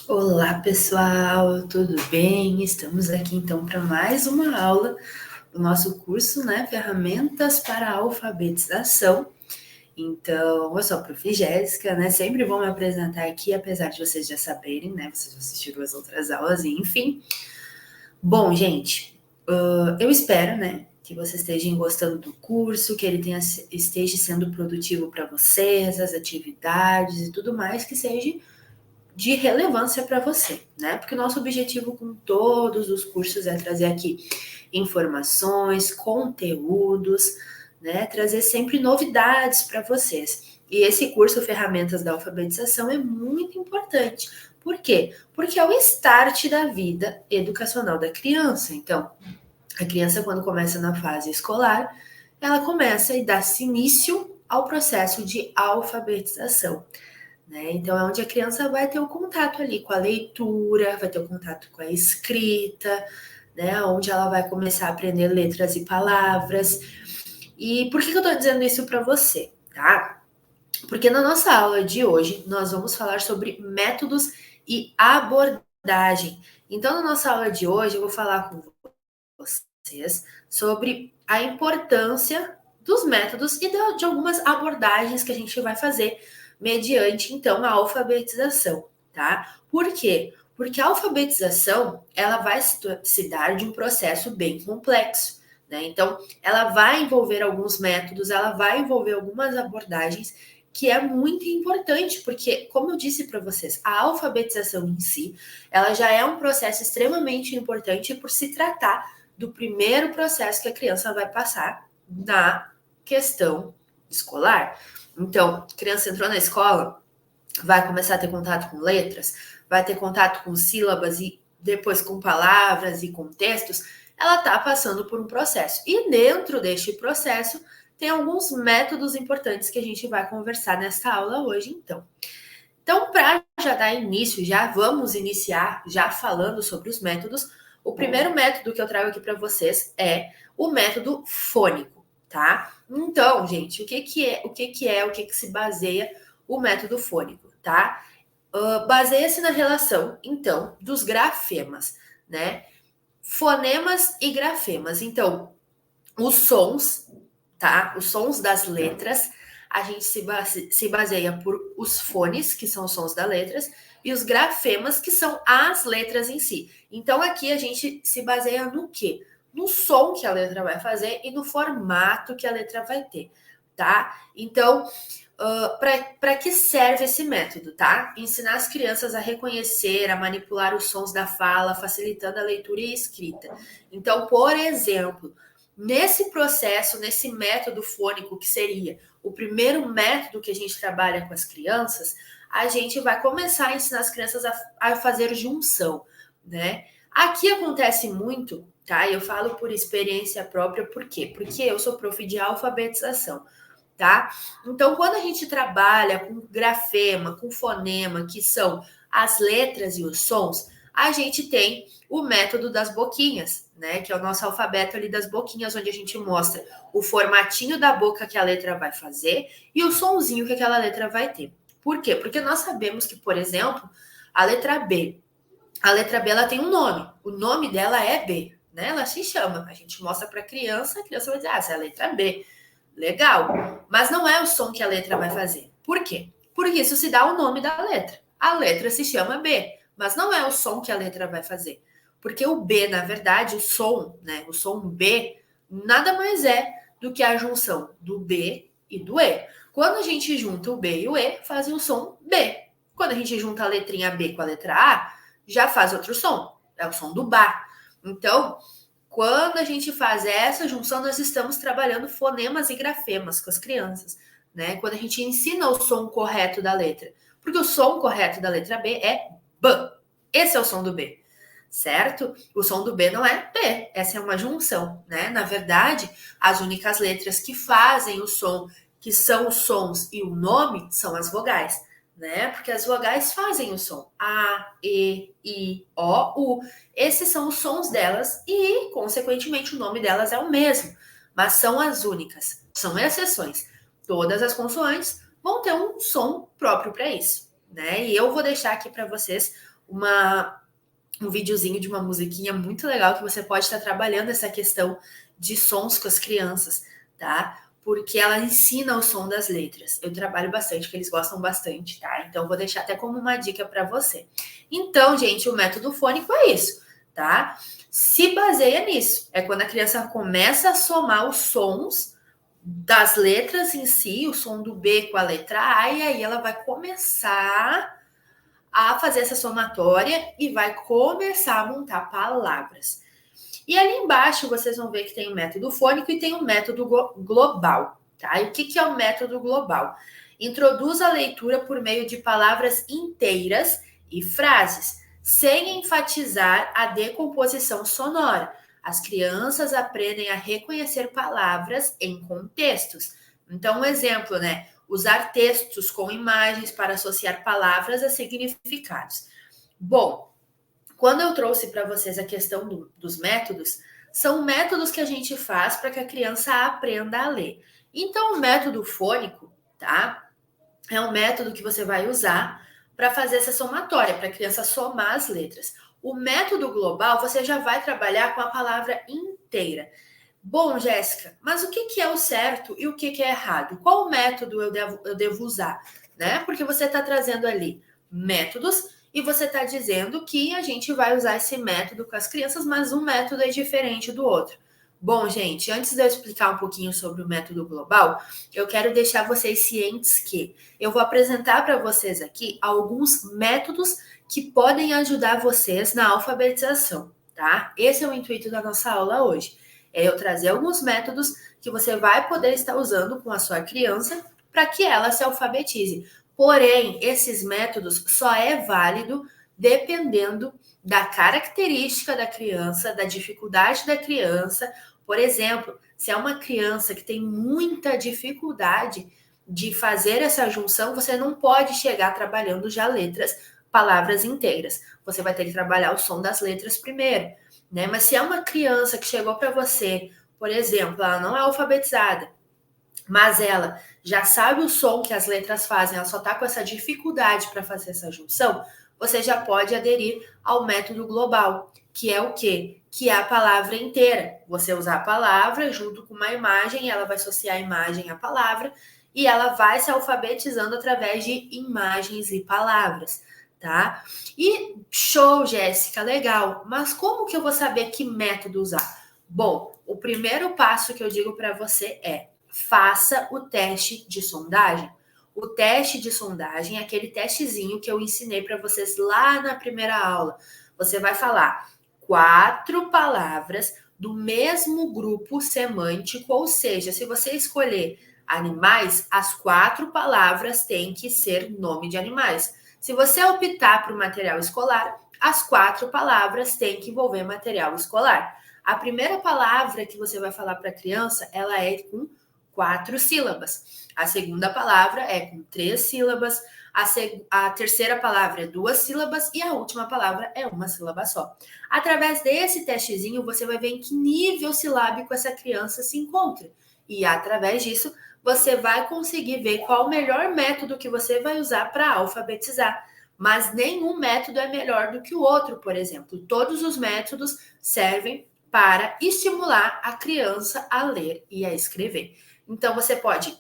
Olá, pessoal, tudo bem? Estamos aqui então para mais uma aula do nosso curso, né? Ferramentas para a alfabetização. Então, eu sou a Prof. Jéssica, né? Sempre vou me apresentar aqui, apesar de vocês já saberem, né? Vocês já assistiram as outras aulas, enfim. Bom, gente, eu espero, né? Que vocês estejam gostando do curso, que ele esteja sendo produtivo para vocês, as atividades e tudo mais, que seja de relevância para você, né? Porque o nosso objetivo com todos os cursos é trazer aqui informações, conteúdos, né? Trazer sempre novidades para vocês. E esse curso Ferramentas da Alfabetização é muito importante. Por quê? Porque é o start da vida educacional da criança. Então, a criança, quando começa na fase escolar, ela começa e dá-se início ao processo de alfabetização. Né? Então, é onde a criança vai ter o contato ali com a leitura, vai ter o contato com a escrita, né? Onde ela vai começar a aprender letras e palavras. E por que eu estou dizendo isso para você, tá? Porque na nossa aula de hoje nós vamos falar sobre métodos e abordagem. Então, na nossa aula de hoje, eu vou falar com vocês sobre a importância dos métodos e de algumas abordagens que a gente vai fazer mediante, então, a alfabetização, tá? Por quê? Porque a alfabetização, ela vai se dar de um processo bem complexo, né? Então, ela vai envolver alguns métodos, ela vai envolver algumas abordagens que é muito importante, porque, como eu disse para vocês, a alfabetização em si, ela já é um processo extremamente importante por se tratar do primeiro processo que a criança vai passar na questão escolar. Então, a criança entrou na escola, vai começar a ter contato com letras, vai ter contato com sílabas e depois com palavras e com textos, ela está passando por um processo. E dentro deste processo, tem alguns métodos importantes que a gente vai conversar nessa aula hoje, então. Então, para já dar início, já vamos iniciar já falando sobre os métodos. O primeiro método que eu trago aqui para vocês é o método fônico, tá? Então, gente, o que se baseia o método fônico, tá? Baseia-se na relação, então, dos grafemas, né? Fonemas e grafemas. Então, os sons, tá? Os sons das letras, a gente se baseia por os fones, que são os sons das letras, e os grafemas, que são as letras em si. Então, aqui a gente se baseia no quê? No som que a letra vai fazer e no formato que a letra vai ter, tá? Então, para que serve esse método, tá? Ensinar as crianças a reconhecer, a manipular os sons da fala, facilitando a leitura e a escrita. Então, por exemplo, nesse processo, nesse método fônico, que seria o primeiro método que a gente trabalha com as crianças, a gente vai começar a ensinar as crianças a fazer junção, né? Aqui acontece muito, tá? Eu falo por experiência própria, por quê? Porque eu sou prof de alfabetização, tá? Então, quando a gente trabalha com grafema, com fonema, que são as letras e os sons, a gente tem o método das boquinhas, né? Que é o nosso alfabeto ali das boquinhas, onde a gente mostra o formatinho da boca que a letra vai fazer e o sonzinho que aquela letra vai ter. Por quê? Porque nós sabemos que, por exemplo, a letra B ela tem um nome. O nome dela é B, né? Ela se chama. A gente mostra para a criança vai dizer, essa é a letra B. Legal. Mas não é o som que a letra vai fazer. Por quê? Porque isso se dá o nome da letra. A letra se chama B, mas não é o som que a letra vai fazer. Porque o B, na verdade, o som, né? O som B nada mais é do que a junção do B e do E. Quando a gente junta o B e o E, fazem o som B. Quando a gente junta a letrinha B com a letra A, já faz outro som. É o som do Bá. Então, quando a gente faz essa junção, nós estamos trabalhando fonemas e grafemas com as crianças, né? Quando a gente ensina o som correto da letra. Porque o som correto da letra B é B. Esse é o som do B, certo? O som do B não é B, essa é uma junção, né? Na verdade, as únicas letras que fazem o som, que são os sons e o nome, são as vogais, né? Porque as vogais fazem o som. A, E, I, O, U. Esses são os sons delas e, consequentemente, o nome delas é o mesmo. Mas são as únicas, são exceções. Todas as consoantes vão ter um som próprio para isso, né? E eu vou deixar aqui para vocês um videozinho de uma musiquinha muito legal que você pode estar trabalhando essa questão de sons com as crianças, tá? Porque ela ensina o som das letras. Eu trabalho bastante, que eles gostam bastante, tá? Então, vou deixar até como uma dica para você. Então, gente, o método fônico é isso, tá? Se baseia nisso. É quando a criança começa a somar os sons das letras em si, o som do B com a letra A, e aí ela vai começar a fazer essa somatória e vai começar a montar palavras. E ali embaixo vocês vão ver que tem o método fônico e tem o método global, tá? E o que é o método global? Introduz a leitura por meio de palavras inteiras e frases, sem enfatizar a decomposição sonora. As crianças aprendem a reconhecer palavras em contextos. Então, um exemplo, né? Usar textos com imagens para associar palavras a significados. Bom, quando eu trouxe para vocês a questão dos métodos, são métodos que a gente faz para que a criança aprenda a ler. Então, o método fônico, tá? É um método que você vai usar para fazer essa somatória, para a criança somar as letras. O método global, você já vai trabalhar com a palavra inteira. Bom, Jéssica, mas o que é o certo e o que é errado? Qual método eu devo usar? Né? Porque você está trazendo ali métodos e você está dizendo que a gente vai usar esse método com as crianças, mas um método é diferente do outro. Bom, gente, antes de eu explicar um pouquinho sobre o método global, eu quero deixar vocês cientes que eu vou apresentar para vocês aqui alguns métodos que podem ajudar vocês na alfabetização, tá? Esse é o intuito da nossa aula hoje. É eu trazer alguns métodos que você vai poder estar usando com a sua criança para que ela se alfabetize. Porém, esses métodos só é válido dependendo da característica da criança, da dificuldade da criança. Por exemplo, se é uma criança que tem muita dificuldade de fazer essa junção, você não pode chegar trabalhando já letras, palavras inteiras. Você vai ter que trabalhar o som das letras primeiro, né? Mas se é uma criança que chegou para você, por exemplo, ela não é alfabetizada, mas ela já sabe o som que as letras fazem, ela só está com essa dificuldade para fazer essa junção, você já pode aderir ao método global, que é o quê? Que é a palavra inteira. Você usar a palavra junto com uma imagem, ela vai associar a imagem à palavra e ela vai se alfabetizando através de imagens e palavras, tá? E show, Jéssica, legal. Mas como que eu vou saber que método usar? Bom, o primeiro passo que eu digo para você é: faça o teste de sondagem. O teste de sondagem é aquele testezinho que eu ensinei para vocês lá na primeira aula. Você vai falar 4 palavras do mesmo grupo semântico, ou seja, se você escolher animais, as 4 palavras têm que ser nome de animais. Se você optar por material escolar, as 4 palavras têm que envolver material escolar. A primeira palavra que você vai falar para a criança, ela é com 4 sílabas. A segunda palavra é com 3 sílabas. A terceira palavra é 2 sílabas e a última palavra é uma sílaba só. Através desse testezinho, você vai ver em que nível silábico essa criança se encontra. E através disso, você vai conseguir ver qual o melhor método que você vai usar para alfabetizar. Mas nenhum método é melhor do que o outro, por exemplo. Todos os métodos servem para estimular a criança a ler e a escrever. Então, você pode,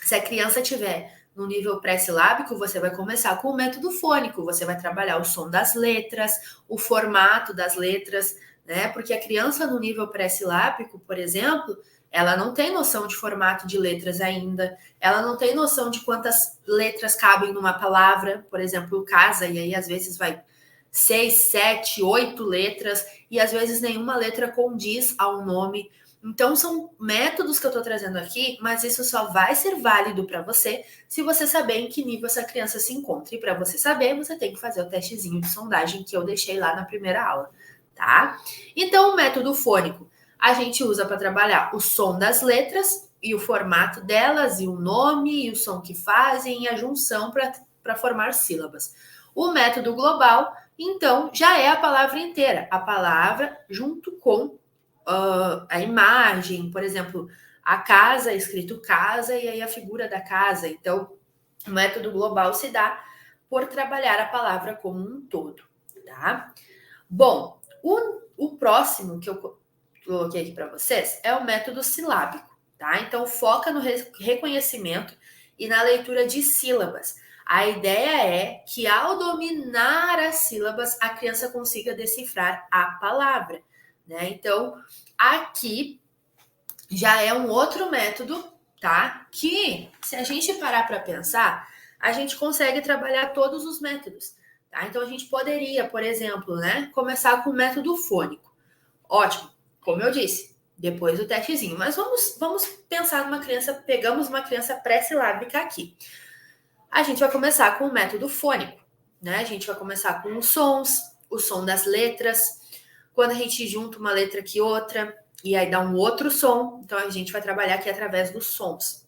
se a criança tiver no nível pré-silábico, você vai começar com o método fônico, você vai trabalhar o som das letras, o formato das letras, né? Porque a criança no nível pré-silábico, por exemplo, ela não tem noção de formato de letras ainda, ela não tem noção de quantas letras cabem numa palavra, por exemplo, casa, e aí às vezes vai 6, 7, 8 letras, e às vezes nenhuma letra condiz ao nome. Então, são métodos que eu estou trazendo aqui, mas isso só vai ser válido para você se você saber em que nível essa criança se encontra. E para você saber, você tem que fazer o testezinho de sondagem que eu deixei lá na primeira aula, tá? Então, o método fônico a gente usa para trabalhar o som das letras e o formato delas, e o nome, e o som que fazem, e a junção para formar sílabas. O método global, então, já é a palavra inteira, a palavra junto com a imagem, por exemplo, a casa, escrito casa, e aí a figura da casa. Então, o método global se dá por trabalhar a palavra como um todo, tá? Bom, o próximo que eu coloquei aqui para vocês é o método silábico, tá? Então, foca no reconhecimento e na leitura de sílabas. A ideia é que, ao dominar as sílabas, a criança consiga decifrar a palavra, né? Então, aqui já é um outro método, tá? Que, se a gente parar para pensar, a gente consegue trabalhar todos os métodos, tá? Então, a gente poderia, por exemplo, né, começar com o método fônico. Ótimo, como eu disse, depois do testezinho. Mas vamos pensar numa criança, pegamos uma criança pré-silábica aqui. A gente vai começar com o método fônico, né? A gente vai começar com os sons, o som das letras. Quando a gente junta uma letra que outra, e aí dá um outro som, então a gente vai trabalhar aqui através dos sons.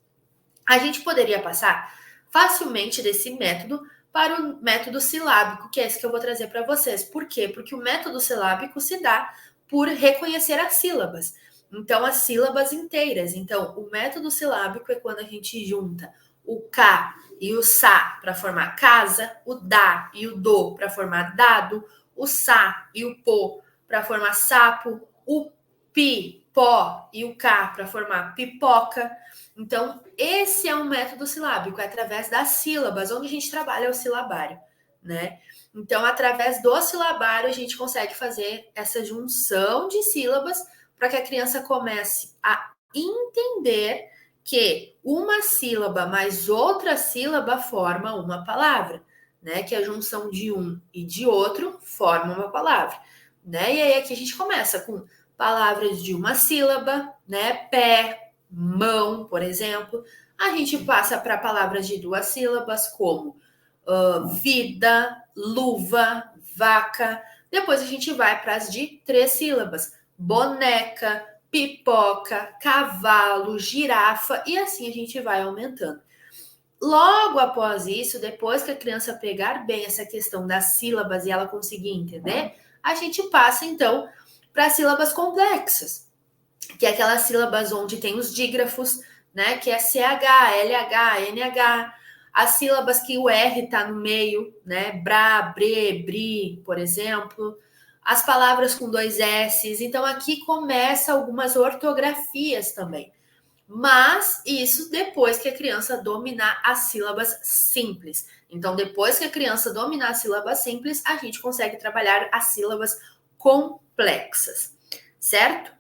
A gente poderia passar facilmente desse método para o método silábico, que é esse que eu vou trazer para vocês. Por quê? Porque o método silábico se dá por reconhecer as sílabas. Então, as sílabas inteiras. Então, o método silábico é quando a gente junta o K e o Sa para formar casa, o Da e o Do para formar dado, o Sa e o Po para formar sapo, o Pi, Pó e o K para formar pipoca. Então, esse é um método silábico, é através das sílabas, onde a gente trabalha o silabário, né? Então, através do silabário, a gente consegue fazer essa junção de sílabas para que a criança comece a entender que uma sílaba mais outra sílaba forma uma palavra, né? Que a junção de um e de outro forma uma palavra, né? E aí aqui a gente começa com palavras de uma sílaba, né? Pé, mão, por exemplo. A gente passa para palavras de duas sílabas, como vida, luva, vaca. Depois a gente vai para as de três sílabas: boneca, pipoca, cavalo, girafa, e assim a gente vai aumentando. Logo após isso, depois que a criança pegar bem essa questão das sílabas e ela conseguir entender, a gente passa então para sílabas complexas, que é aquelas sílabas onde tem os dígrafos, né? Que é CH, LH, NH, as sílabas que o R está no meio, né? Bra, bre, bri, por exemplo. As palavras com dois S's. Então, aqui começa algumas ortografias também. Mas isso depois que a criança dominar as sílabas simples. Então, depois que a criança dominar as sílabas simples, a gente consegue trabalhar as sílabas complexas, certo?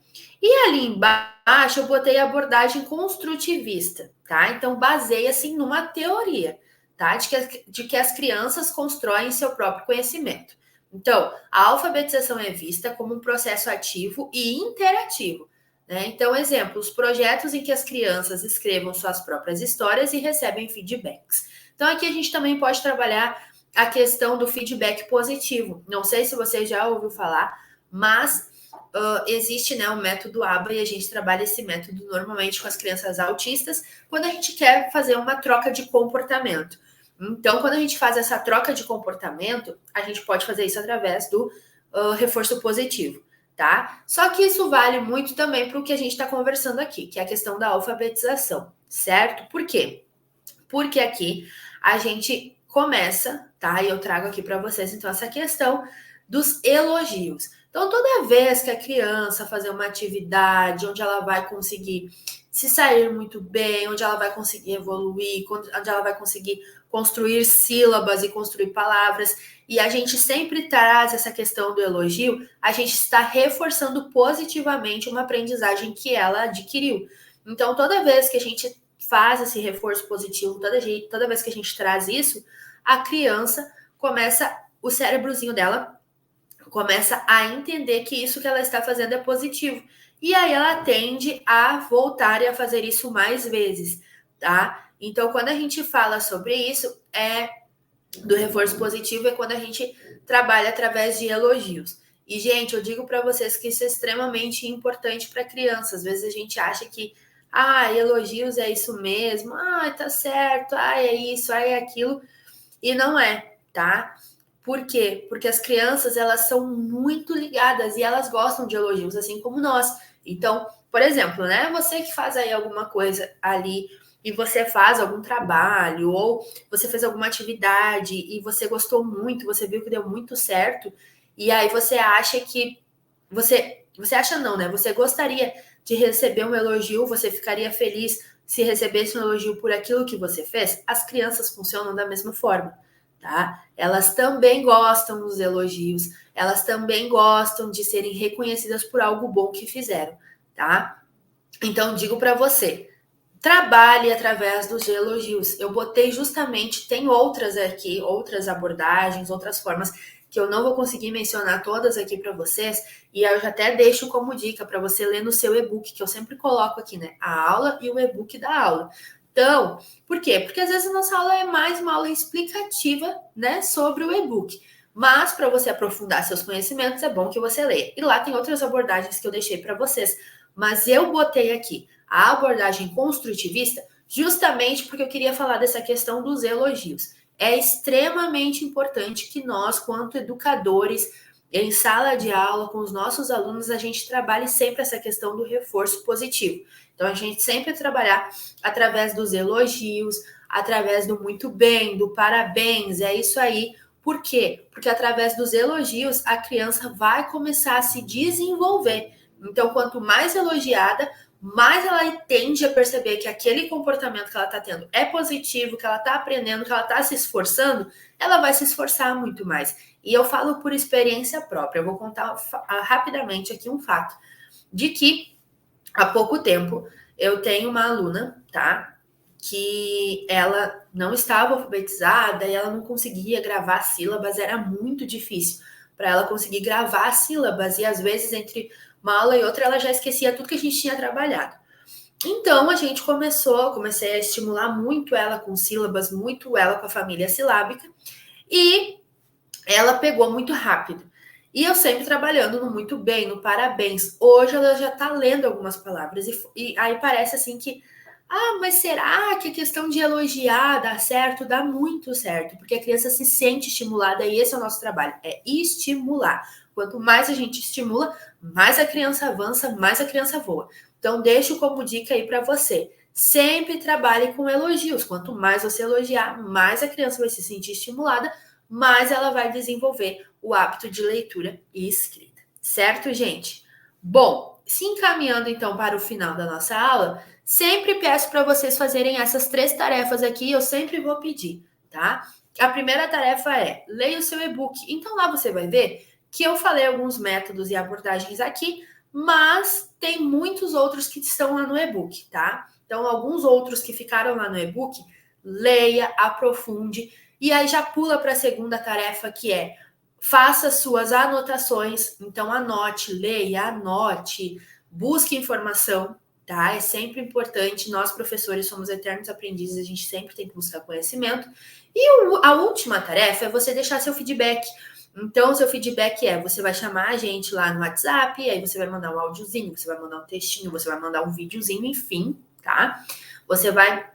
E ali embaixo eu botei a abordagem construtivista, tá? Então, baseia-se numa teoria, tá? De que as crianças constroem seu próprio conhecimento. Então, a alfabetização é vista como um processo ativo e interativo, né? Então, exemplo, os projetos em que as crianças escrevam suas próprias histórias e recebem feedbacks. Então, aqui a gente também pode trabalhar a questão do feedback positivo. Não sei se você já ouviu falar, mas existe, né, o método ABA e a gente trabalha esse método normalmente com as crianças autistas quando a gente quer fazer uma troca de comportamento. Então, quando a gente faz essa troca de comportamento, a gente pode fazer isso através do reforço positivo, tá? Só que isso vale muito também para o que a gente está conversando aqui, que é a questão da alfabetização, certo? Por quê? Porque aqui a gente começa, tá? E eu trago aqui para vocês, então, essa questão dos elogios. Então, toda vez que a criança fazer uma atividade onde ela vai conseguir se sair muito bem, onde ela vai conseguir evoluir, onde ela vai conseguir construir sílabas e construir palavras, e a gente sempre traz essa questão do elogio, a gente está reforçando positivamente uma aprendizagem que ela adquiriu. Então, toda vez que a gente faz esse reforço positivo, toda vez que a gente traz isso, a criança começa, o cérebrozinho dela começa a entender que isso que ela está fazendo é positivo. E aí ela tende a voltar e a fazer isso mais vezes, tá? Então, quando a gente fala sobre isso, do reforço positivo é quando a gente trabalha através de elogios. E, gente, eu digo para vocês que isso é extremamente importante para crianças. Às vezes a gente acha que, elogios é isso mesmo, tá certo, é isso, é aquilo. E não é, tá? Por quê? Porque as crianças, elas são muito ligadas e elas gostam de elogios, assim como nós. Então, por exemplo, né? Você que faz aí alguma coisa ali e você faz algum trabalho ou você fez alguma atividade e você gostou muito, você viu que deu muito certo, e aí você acha que você acha não, né? Você gostaria de receber um elogio, você ficaria feliz se recebesse um elogio por aquilo que você fez? As crianças funcionam da mesma forma, tá? Elas também gostam dos elogios, elas também gostam de serem reconhecidas por algo bom que fizeram, tá? Então digo para você, trabalhe através dos elogios. Eu botei justamente, tem outras aqui, outras abordagens, outras formas que eu não vou conseguir mencionar todas aqui para vocês, e eu já até deixo como dica para você ler no seu e-book, que eu sempre coloco aqui, né? A aula e o e-book da aula. Então, por quê? Porque às vezes a nossa aula é mais uma aula explicativa, né, sobre o e-book. Mas para você aprofundar seus conhecimentos, é bom que você leia. E lá tem outras abordagens que eu deixei para vocês, mas eu botei aqui a abordagem construtivista justamente porque eu queria falar dessa questão dos elogios. É extremamente importante que nós, quanto educadores, em sala de aula, com os nossos alunos, a gente trabalhe sempre essa questão do reforço positivo. Então, a gente sempre trabalhar através dos elogios, através do muito bem, do parabéns, é isso aí. Por quê? Porque através dos elogios, a criança vai começar a se desenvolver. Então, quanto mais elogiada, mais ela tende a perceber que aquele comportamento que ela está tendo é positivo, que ela está aprendendo, que ela está se esforçando, ela vai se esforçar muito mais. E eu falo por experiência própria. Eu vou contar rapidamente aqui um fato de que há pouco tempo eu tenho uma aluna, tá? Que ela não estava alfabetizada e ela não conseguia gravar sílabas, era muito difícil para ela conseguir gravar sílabas, e às vezes entre uma aula e outra ela já esquecia tudo que a gente tinha trabalhado. Então a gente comecei a estimular muito ela com sílabas, muito ela com a família silábica, e ela pegou muito rápido. E eu sempre trabalhando no muito bem, no parabéns. Hoje ela já está lendo algumas palavras e aí parece assim que mas será que a questão de elogiar dá certo? Dá muito certo, porque a criança se sente estimulada e esse é o nosso trabalho, é estimular. Quanto mais a gente estimula, mais a criança avança, mais a criança voa. Então, deixo como dica aí para você. Sempre trabalhe com elogios. Quanto mais você elogiar, mais a criança vai se sentir estimulada, mais ela vai desenvolver o hábito de leitura e escrita. Certo, gente? Bom, se encaminhando então para o final da nossa aula, sempre peço para vocês fazerem essas 3 tarefas aqui, eu sempre vou pedir, tá? A primeira tarefa é leia o seu e-book. Então lá você vai ver que eu falei alguns métodos e abordagens aqui, mas tem muitos outros que estão lá no e-book, tá? Então alguns outros que ficaram lá no e-book, leia, aprofunde e aí já pula para a segunda tarefa, que é faça suas anotações. Então anote, leia, anote, busque informação, tá? É sempre importante. Nós, professores, somos eternos aprendizes, a gente sempre tem que buscar conhecimento. E a última tarefa é você deixar seu feedback. Então, seu feedback você vai chamar a gente lá no WhatsApp, aí você vai mandar um áudiozinho, você vai mandar um textinho, você vai mandar um videozinho, enfim, tá? Você vai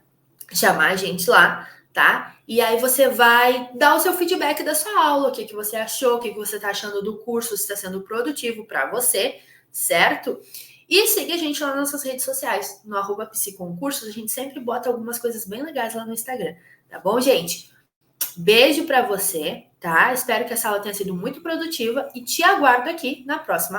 chamar a gente lá, tá? E aí você vai dar o seu feedback da sua aula, o que, que você achou, o que, que você está achando do curso, se está sendo produtivo para você, certo? E siga a gente lá nas nossas redes sociais, no @psiconcursos, a gente sempre bota algumas coisas bem legais lá no Instagram, tá bom, gente? Beijo para você, tá? Espero que essa aula tenha sido muito produtiva e te aguardo aqui na próxima